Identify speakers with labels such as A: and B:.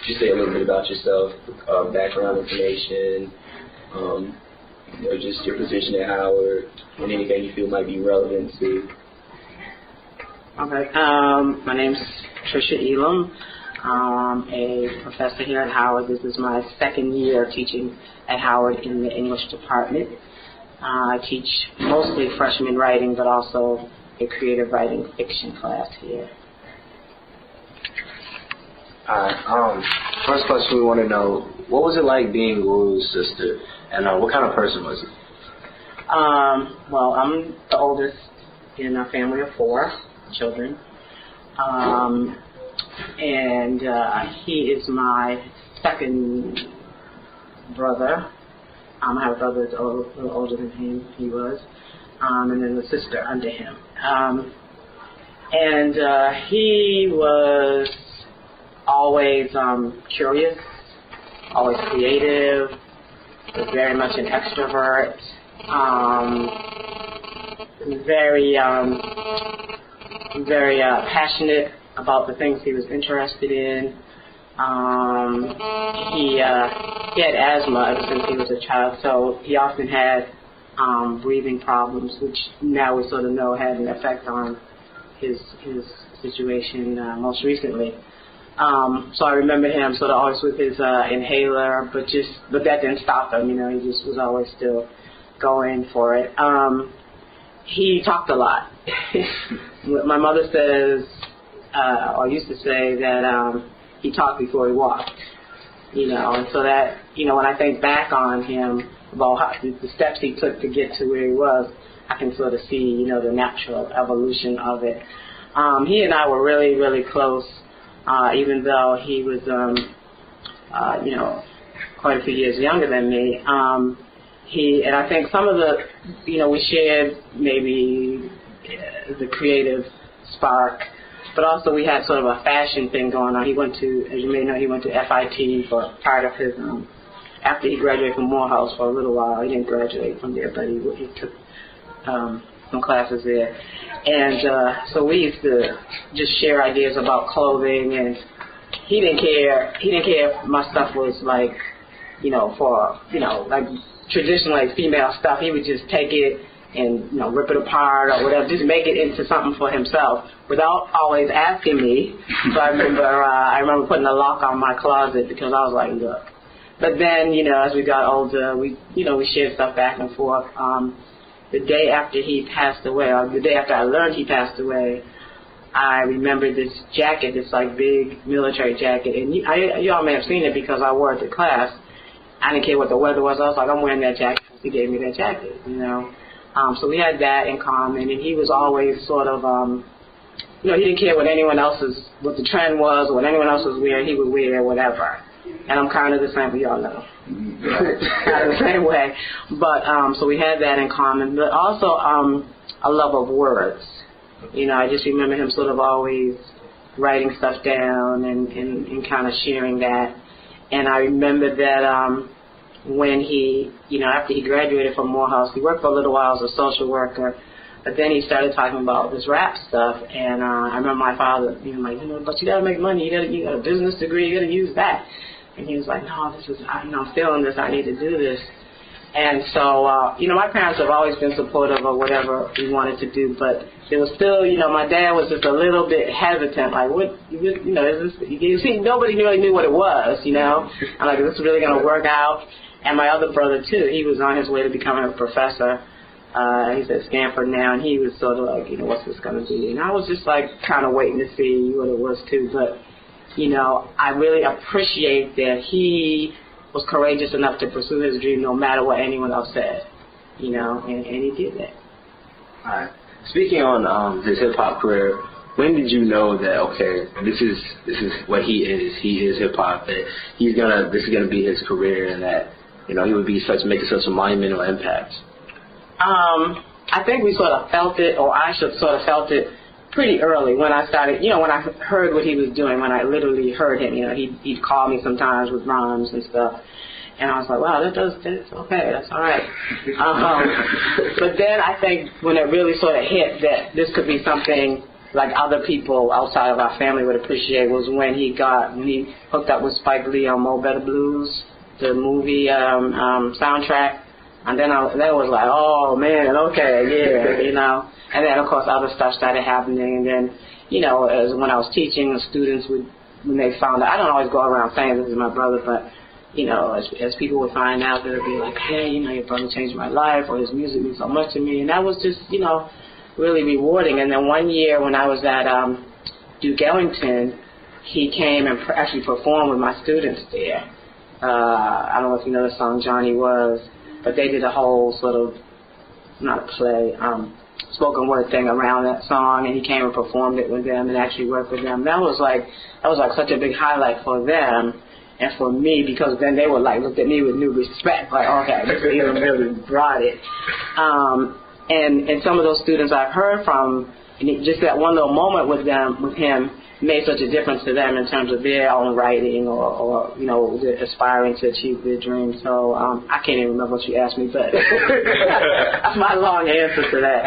A: just say a little bit about yourself, background information, just your position at Howard, and anything you feel might be relevant to.
B: Okay. My name's Patricia Elam. I'm a professor here at Howard. This is my second year teaching at Howard in the English department. I teach mostly freshman writing, but also a creative writing fiction class here.
C: First question we want to know, what was it like being Guru's sister, and what kind of person was he?
B: Well, I'm the oldest in a family of 4 children, and he is my second brother. I have a brother that's a little older than he was, and then a sister under him. And he was always curious, always creative, was very much an extrovert, very passionate about the things he was interested in. He had asthma ever since he was a child, so he often had breathing problems, which now we sort of know had an effect on his situation most recently. So I remember him sort of always with his inhaler, but that didn't stop him. He just was always still going for it. He talked a lot. My mother says, or used to say that he talked before he walked. And so that, when I think back on him about how, the steps he took to get to where he was, I can sort of see, the natural evolution of it. He and I were really, really close, even though he was, quite a few years younger than me. And I think some of the, we shared maybe the creative spark, but also we had sort of a fashion thing going on. He went to, as you may know, he went to FIT for part of his, after he graduated from Morehouse for a little while. He didn't graduate from there, but he took some classes there. And so we used to just share ideas about clothing, and he didn't care if my stuff was like, for, like traditional like female stuff. He would just take it and rip it apart or whatever, just make it into something for himself without always asking me. So I remember putting a lock on my closet because I was like, look. But then, as we got older, we shared stuff back and forth. The day after he passed away, or the day after I learned he passed away, I remember this jacket, this like big military jacket, and you all may have seen it because I wore it to class. I didn't care what the weather was. I was like, I'm wearing that jacket. He gave me that jacket, So we had that in common, and he was always sort of, he didn't care what the trend was, or what anyone else was wearing. He would wear whatever. And I'm kind of the same, we all know. Kind of the same way. But, so we had that in common. But also a love of words. I just remember him sort of always writing stuff down and kind of sharing that. And I remember that when he, after he graduated from Morehouse, he worked for a little while as a social worker, but then he started talking about this rap stuff. And I remember my father being like, but you got to make money. You got a business degree. You got to use that. And he was like, no, this is, I'm feeling this. I need to do this. And so, my parents have always been supportive of whatever we wanted to do, but there was still, my dad was just a little bit hesitant, like, what, is this, you see, nobody really knew what it was, I'm like, is this really going to work out? And my other brother, too, he was on his way to becoming a professor. He's at Stanford now, and he was sort of like, what's this going to be? And I was just, like, kind of waiting to see what it was, too, but, I really appreciate that he was courageous enough to pursue his dream no matter what anyone else said, and he did that.
C: All right. Speaking on his hip-hop career, when did you know that, okay, this is what he is hip-hop, that this is gonna be his career, and that, he would be making such a monumental impact?
B: I think we sort of felt it, or I sort of felt it pretty early when I started, when I heard what he was doing, when I literally heard him, he'd call me sometimes with rhymes and stuff. And I was like, wow, that's okay, that's all right. But then I think when it really sort of hit that this could be something like other people outside of our family would appreciate was when he hooked up with Spike Lee on Mo Better Blues, the movie soundtrack. And then that was like, oh man, okay, yeah, you know. And then of course other stuff started happening. And then, you know, as when I was teaching, the students would, when they found out, I don't always go around saying this is my brother, but you know, as people would find out, they would be like, hey, you know, your brother changed my life, or his music means so much to me. And that was just, you know, really rewarding. And then one year when I was at Duke Ellington, he came and actually performed with my students there. I don't know if you know the song Johnny Was, but they did a whole sort of, not a play, spoken word thing around that song, and he came and performed it with them and actually worked with them. That was like such a big highlight for them and for me, because then they would like look at me with new respect, like, okay, this Elam really brought it. And some of those students I've heard from, and just that one little moment with him made such a difference to them in terms of their own writing or you know, aspiring to achieve their dreams. So I can't even remember what you asked me, but that's my long answer to that.